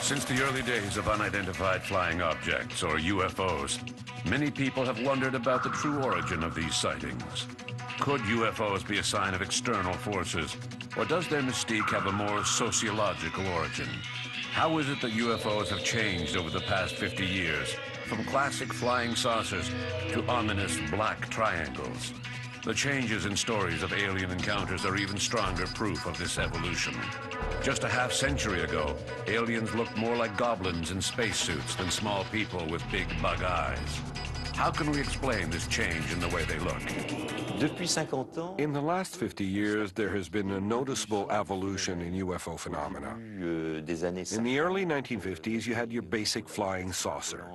Since the early days of unidentified flying objects, or UFOs, many people have wondered about the true origin of these sightings. Could UFOs be a sign of external forces, or does their mystique have a more sociological origin? How is it that UFOs have changed over the past 50 years, from classic flying saucers to ominous black triangles? The changes in stories of alien encounters are even stronger proof of this evolution. Just a half-century ago, aliens looked more like goblins in spacesuits than small people with big bug eyes. How can we explain this change in the way they look? In the last 50 years, there has been a noticeable evolution in UFO phenomena. In the early 1950s, you had your basic flying saucer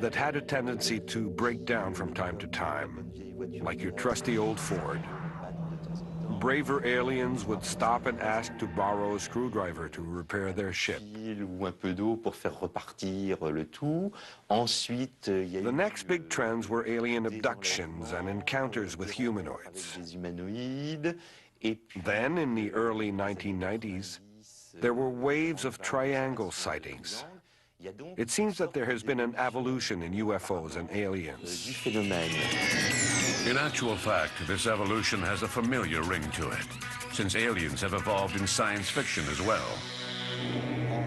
that had a tendency to break down from time to time, like your trusty old Ford. Braver aliens would stop and ask to borrow a screwdriver to repair their ship. The next big trends were alien abductions and encounters with humanoids. Then, in the early 1990s, there were waves of triangle sightings. It seems that there has been an evolution in UFOs and aliens. In actual fact, this evolution has a familiar ring to it, since aliens have evolved in science fiction as well.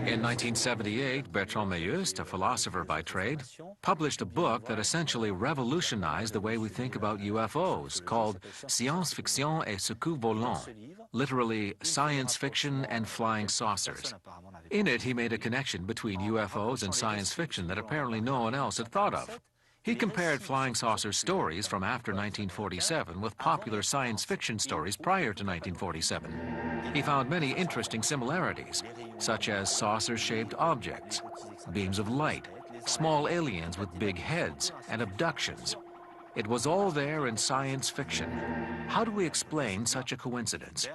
In 1978, Bertrand Meilloust, a philosopher by trade, published a book that essentially revolutionized the way we think about UFOs, called Science Fiction et Secours Volants, literally science fiction and flying saucers. In it, he made a connection between UFOs and science fiction that apparently no one else had thought of. He compared flying saucer stories from after 1947 with popular science fiction stories prior to 1947. He found many interesting similarities, such as saucer-shaped objects, beams of light, small aliens with big heads, and abductions. It was all there in science fiction. How do we explain such a coincidence?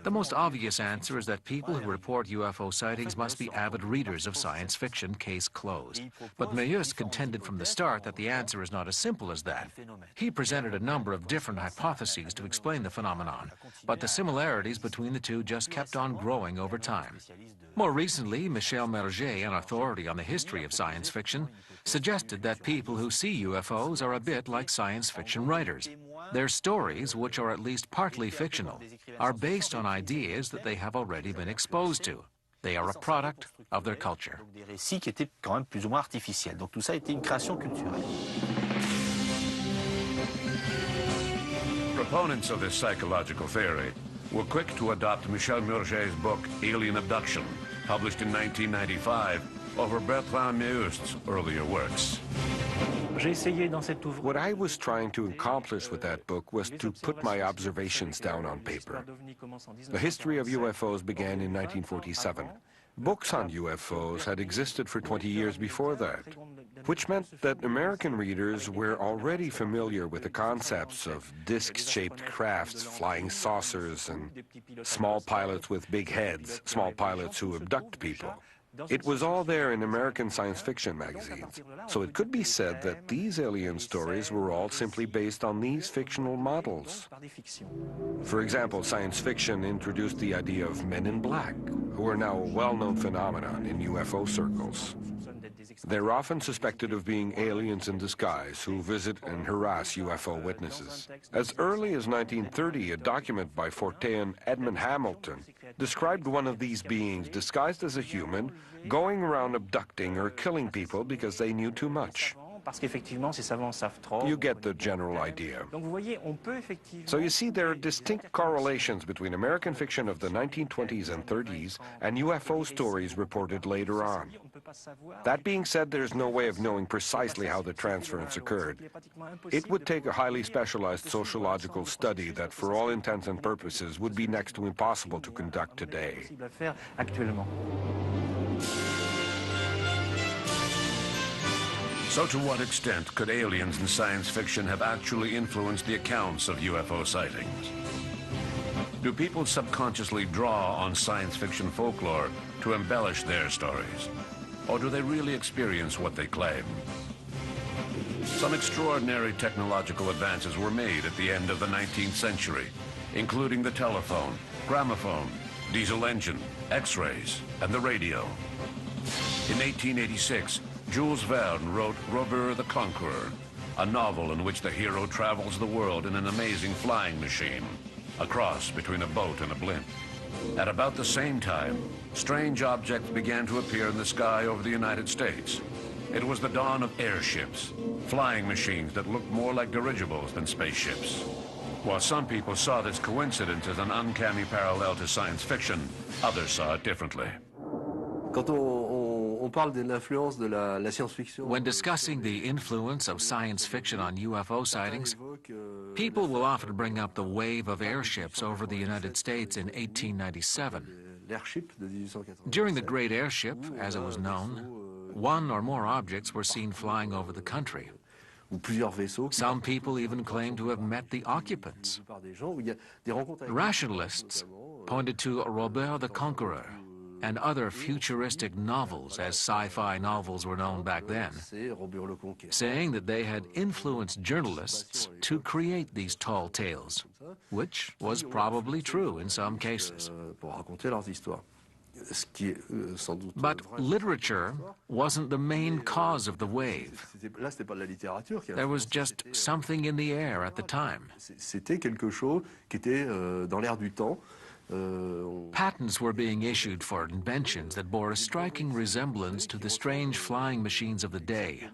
The most obvious answer is that people who report UFO sightings must be avid readers of science fiction, case closed. But Meilloust contended from the start that the answer is not as simple as that. He presented a number of different hypotheses to explain the phenomenon, but the similarities between the two just kept on growing over time. More recently, Michel Merger, an authority on the history of science fiction, suggested that people who see UFOs are a bit like science fiction writers. Their stories, which are at least partly fictional, are based on ideas that they have already been exposed to. They are a product of their culture. Proponents of this psychological theory were quick to adopt Michel Merger's book, Alien Abduction, published in 1995, over Bertrand Meilloust's earlier works. What I was trying to accomplish with that book was to put my observations down on paper. The history of UFOs began in 1947. Books on UFOs had existed for 20 years before that, which meant that American readers were already familiar with the concepts of disc-shaped crafts, flying saucers, and small pilots with big heads, small pilots who abduct people. It was all there in American science fiction magazines, so it could be said that these alien stories were all simply based on these fictional models. For example, science fiction introduced the idea of men in black, who are now a well-known phenomenon in UFO circles. They're often suspected of being aliens in disguise who visit and harass UFO witnesses. As early as 1930, a document by Fortean Edmund Hamilton described one of these beings disguised as a human going around abducting or killing people because they knew too much. You get the general idea. So you see, there are distinct correlations between American fiction of the 1920s and 30s and UFO stories reported later on. That being said, there's no way of knowing precisely how the transference occurred. It would take a highly specialized sociological study that, for all intents and purposes, would be next to impossible to conduct today. So to what extent could aliens in science fiction have actually influenced the accounts of UFO sightings? Do people subconsciously draw on science fiction folklore to embellish their stories? Or do they really experience what they claim? Some extraordinary technological advances were made at the end of the 19th century, including the telephone, gramophone, diesel engine, X-rays, and the radio. In 1886, Jules Verne wrote Robert the Conqueror, a novel in which the hero travels the world in an amazing flying machine, a cross between a boat and a blimp. At about the same time, strange objects began to appear in the sky over the United States. It was the dawn of airships, flying machines that looked more like dirigibles than spaceships. While some people saw this coincidence as an uncanny parallel to science fiction, others saw it differently. When discussing the influence of science fiction on UFO sightings, people will often bring up the wave of airships over the United States in 1897. During the Great Airship, as it was known, one or more objects were seen flying over the country. Some people even claim to have met the occupants. Rationalists pointed to Robert the Conqueror and other futuristic novels, as sci-fi novels were known back then, saying that they had influenced journalists to create these tall tales, which was probably true in some cases. But literature wasn't the main cause of the wave. There was just something in the air at the time. Patents were being issued for inventions that bore a striking resemblance to the strange flying machines of the day.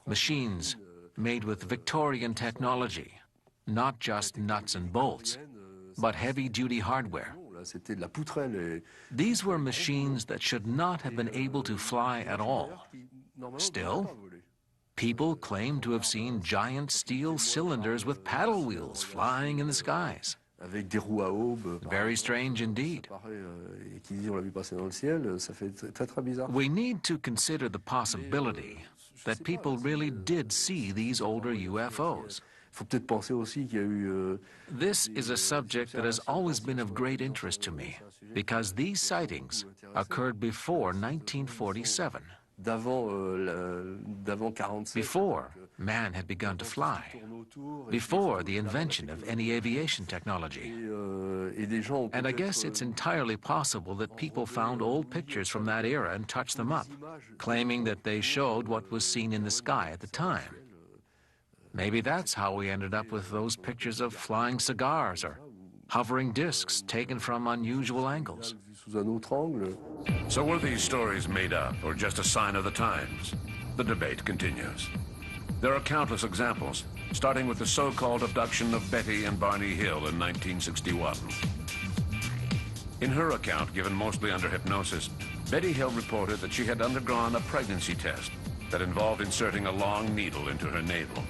Machines made with Victorian technology, not just nuts and bolts, but heavy-duty hardware. These were machines that should not have been able to fly at all. Still, people claim to have seen giant steel cylinders with paddle wheels flying in the skies. Very strange indeed. We need to consider the possibility that people really did see these older UFOs. This is a subject that has always been of great interest to me because these sightings occurred before 1947. Before man had begun to fly, before the invention of any aviation technology. And I guess it's entirely possible that people found old pictures from that era and touched them up, claiming that they showed what was seen in the sky at the time. Maybe that's how we ended up with those pictures of flying cigars or hovering discs taken from unusual angles. So were these stories made up or just a sign of the times? The debate continues. There are countless examples, starting with the so-called abduction of Betty and Barney Hill in 1961. In her account, given mostly under hypnosis, Betty Hill reported that she had undergone a pregnancy test that involved inserting a long needle into her navel.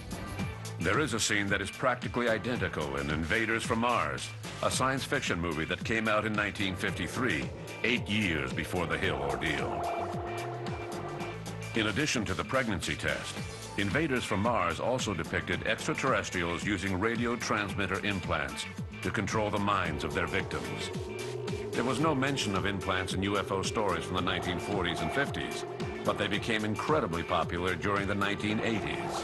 There is a scene that is practically identical in Invaders from Mars, a science fiction movie that came out in 1953, 8 years before the Hill ordeal. In addition to the pregnancy test, Invaders from Mars also depicted extraterrestrials using radio transmitter implants to control the minds of their victims. There was no mention of implants in UFO stories from the 1940s and 50s, but they became incredibly popular during the 1980s.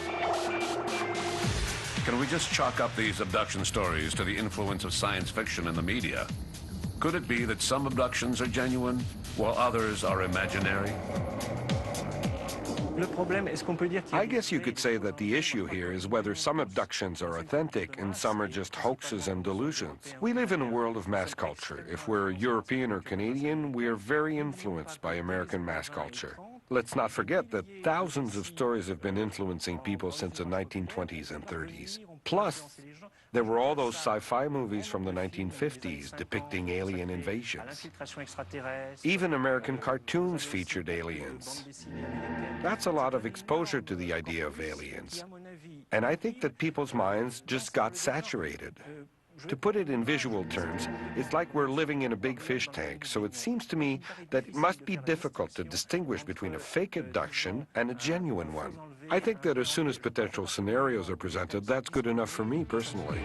Can we just chalk up these abduction stories to the influence of science fiction in the media? Could it be that some abductions are genuine, while others are imaginary? I guess you could say that the issue here is whether some abductions are authentic and some are just hoaxes and delusions. We live in a world of mass culture. If we're European or Canadian, we are very influenced by American mass culture. Let's not forget that thousands of stories have been influencing people since the 1920s and 30s. Plus, there were all those sci-fi movies from the 1950s depicting alien invasions. Even American cartoons featured aliens. That's a lot of exposure to the idea of aliens. And I think that people's minds just got saturated. To put it in visual terms, it's like we're living in a big fish tank, so it seems to me that it must be difficult to distinguish between a fake abduction and a genuine one. I think that as soon as potential scenarios are presented, that's good enough for me personally.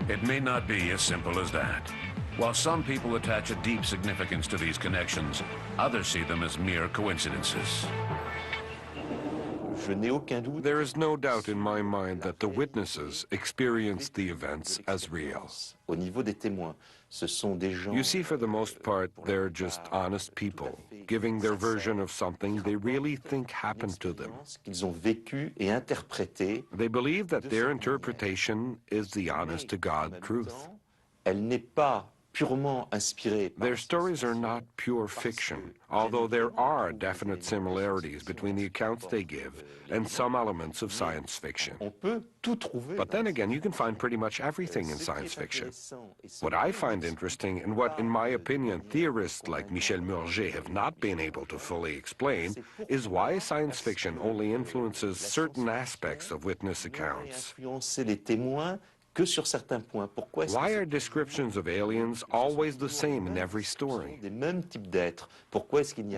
It may not be as simple as that. While some people attach a deep significance to these connections, others see them as mere coincidences. There is no doubt in my mind that the witnesses experienced the events as real. You see, for the most part, they're just honest people, giving their version of something they really think happened to them. They believe that their interpretation is the honest-to-God truth. Their stories are not pure fiction, although there are definite similarities between the accounts they give and some elements of science fiction. But then again, you can find pretty much everything in science fiction. What I find interesting, and what, in my opinion, theorists like Michel Murger have not been able to fully explain, is why science fiction only influences certain aspects of witness accounts. Why are descriptions of aliens always the same in every story?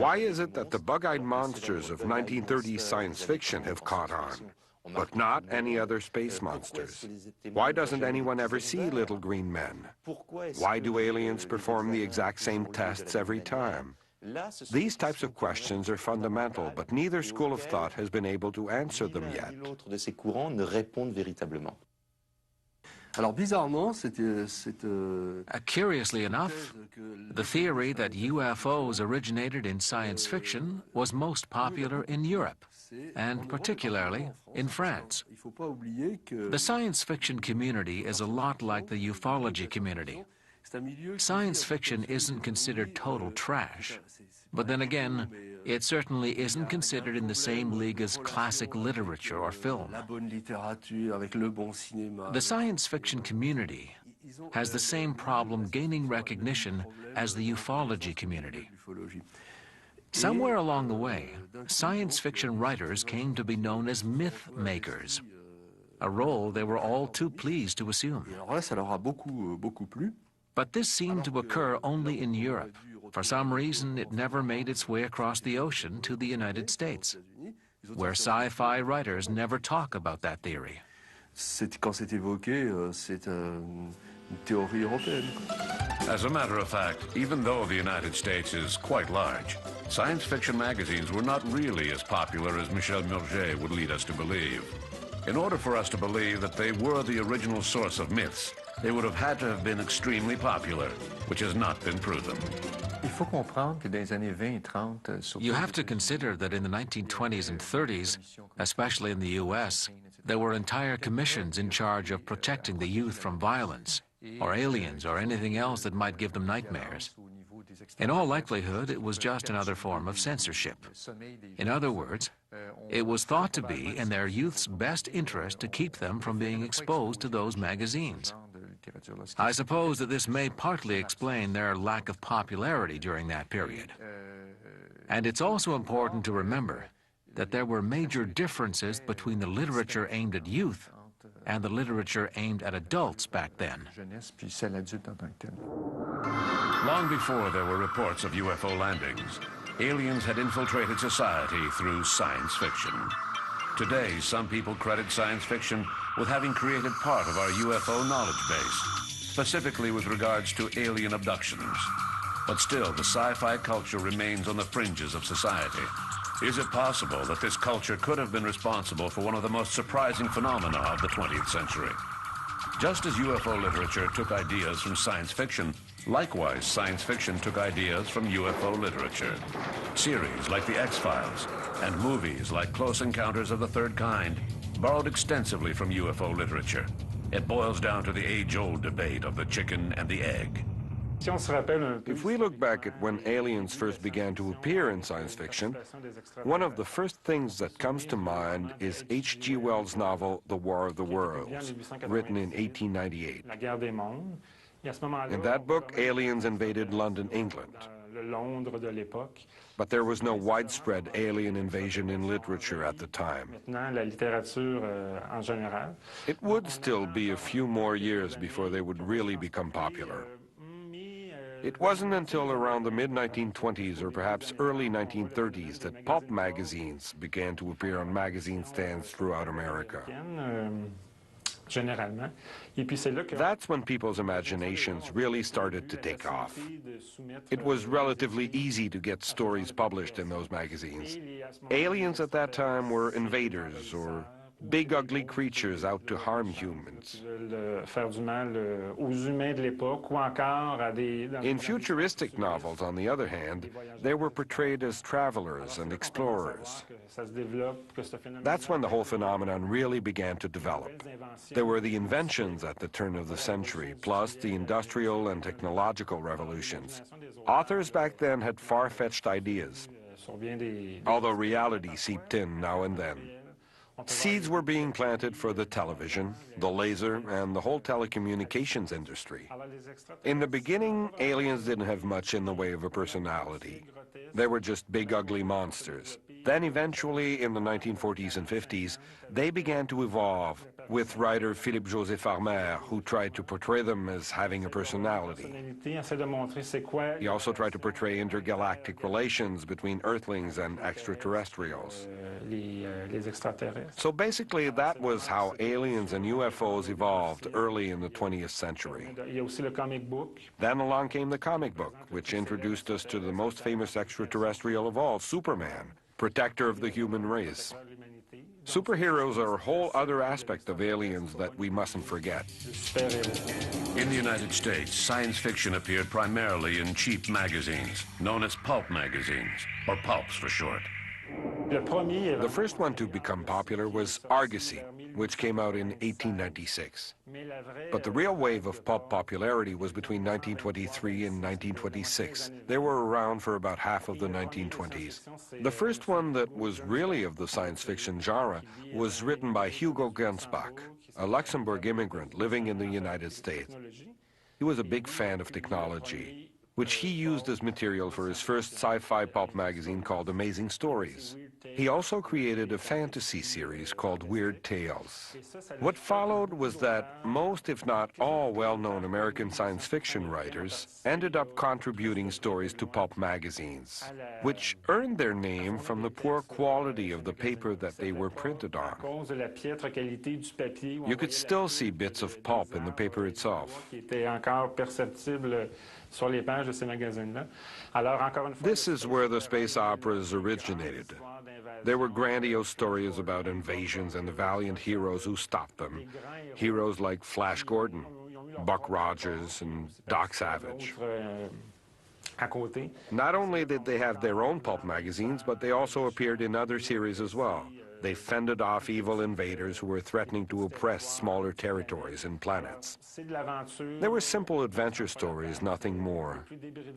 Why is it that the bug-eyed monsters of 1930s science fiction have caught on, but not any other space monsters? Why doesn't anyone ever see little green men? Why do aliens perform the exact same tests every time? These types of questions are fundamental, but neither school of thought has been able to answer them yet. Curiously enough, the theory that UFOs originated in science fiction was most popular in Europe, and particularly in France. The science fiction community is a lot like the ufology community. Science fiction isn't considered total trash, but then again, it certainly isn't considered in the same league as classic literature or film. The science fiction community has the same problem gaining recognition as the ufology community. Somewhere along the way, science fiction writers came to be known as myth makers, a role they were all too pleased to assume. But this seemed to occur only in Europe. For some reason, it never made its way across the ocean to the United States, where sci-fi writers never talk about that theory. As a matter of fact, even though the United States is quite large, science fiction magazines were not really as popular as Michel Murger would lead us to believe. In order for us to believe that they were the original source of myths, they would have had to have been extremely popular, which has not been proven. You have to consider that in the 1920s and 30s, especially in the US, there were entire commissions in charge of protecting the youth from violence, or aliens, or anything else that might give them nightmares. In all likelihood, it was just another form of censorship. In other words, it was thought to be in their youth's best interest to keep them from being exposed to those magazines. I suppose that this may partly explain their lack of popularity during that period. And it's also important to remember that there were major differences between the literature aimed at youth and the literature aimed at adults back then. Long before there were reports of UFO landings, aliens had infiltrated society through science fiction. Today, some people credit science fiction with having created part of our UFO knowledge base, specifically with regards to alien abductions. But still, the sci-fi culture remains on the fringes of society. Is it possible that this culture could have been responsible for one of the most surprising phenomena of the 20th century? Just as UFO literature took ideas from science fiction, likewise, science fiction took ideas from UFO literature. Series like The X-Files and movies like Close Encounters of the Third Kind borrowed extensively from UFO literature. It boils down to the age-old debate of the chicken and the egg. If we look back at when aliens first began to appear in science fiction, one of the first things that comes to mind is H.G. Wells' novel The War of the Worlds, written in 1898. In that book, aliens invaded London, England. But there was no widespread alien invasion in literature at the time. It would still be a few more years before they would really become popular. It wasn't until around the mid-1920s or perhaps early 1930s that pulp magazines began to appear on magazine stands throughout America. That's when people's imaginations really started to take off. It was relatively easy to get stories published in those magazines. Aliens at that time were invaders or big ugly creatures out to harm humans. In futuristic novels, on the other hand, they were portrayed as travelers and explorers. That's when the whole phenomenon really began to develop. There were the inventions at the turn of the century, plus the industrial and technological revolutions. Authors back then had far-fetched ideas, although reality seeped in now and then. Seeds were being planted for the television, the laser, and the whole telecommunications industry. In the beginning, aliens didn't have much in the way of a personality. They were just big, ugly monsters. Then eventually, in the 1940s and 50s, they began to evolve, with writer Philippe Joseph Armer, who tried to portray them as having a personality. He also tried to portray intergalactic relations between Earthlings and extraterrestrials. So basically, that was how aliens and UFOs evolved early in the 20th century. Then along came the comic book, which introduced us to the most famous extraterrestrial of all, Superman, protector of the human race. Superheroes are a whole other aspect of aliens that we mustn't forget. In the United States, science fiction appeared primarily in cheap magazines, known as pulp magazines, or pulps for short. The first one to become popular was Argosy, which came out in 1896. But the real wave of pulp popularity was between 1923 and 1926. They were around for about half of the 1920s. The first one that was really of the science fiction genre was written by Hugo Gernsback, a Luxembourg immigrant living in the United States. He was a big fan of technology, which he used as material for his first sci-fi pulp magazine called Amazing Stories. He also created a fantasy series called Weird Tales. What followed was that most, if not all, well-known American science fiction writers ended up contributing stories to pulp magazines, which earned their name from the poor quality of the paper that they were printed on. You could still see bits of pulp in the paper itself. This is where the space operas originated. There were grandiose stories about invasions and the valiant heroes who stopped them. Heroes like Flash Gordon, Buck Rogers, and Doc Savage. Not only did they have their own pulp magazines, but they also appeared in other series as well. They fended off evil invaders who were threatening to oppress smaller territories and planets. They were simple adventure stories, nothing more.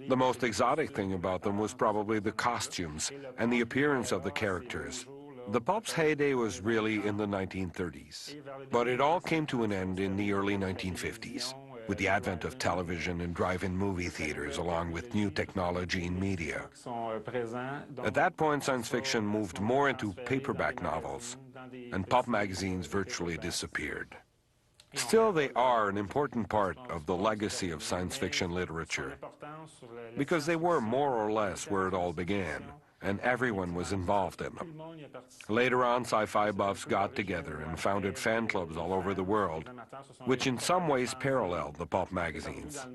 The most exotic thing about them was probably the costumes and the appearance of the characters. The pulp's heyday was really in the 1930s, but it all came to an end in the early 1950s. With the advent of television and drive-in movie theaters, along with new technology in media. At that point, science fiction moved more into paperback novels, and pulp magazines virtually disappeared. Still, they are an important part of the legacy of science fiction literature, because they were more or less where it all began, and everyone was involved in them. Later on, sci-fi buffs got together and founded fan clubs all over the world, which in some ways paralleled the pulp magazines.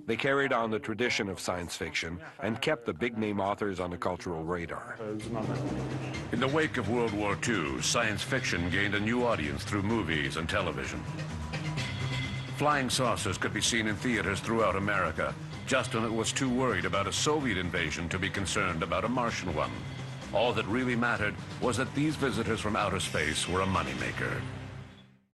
They carried on the tradition of science fiction and kept the big-name authors on the cultural radar. In the wake of World War II, science fiction gained a new audience through movies and television. Flying saucers could be seen in theaters throughout America, just when it was too worried about a Soviet invasion to be concerned about a Martian one. All that really mattered was that these visitors from outer space were a moneymaker.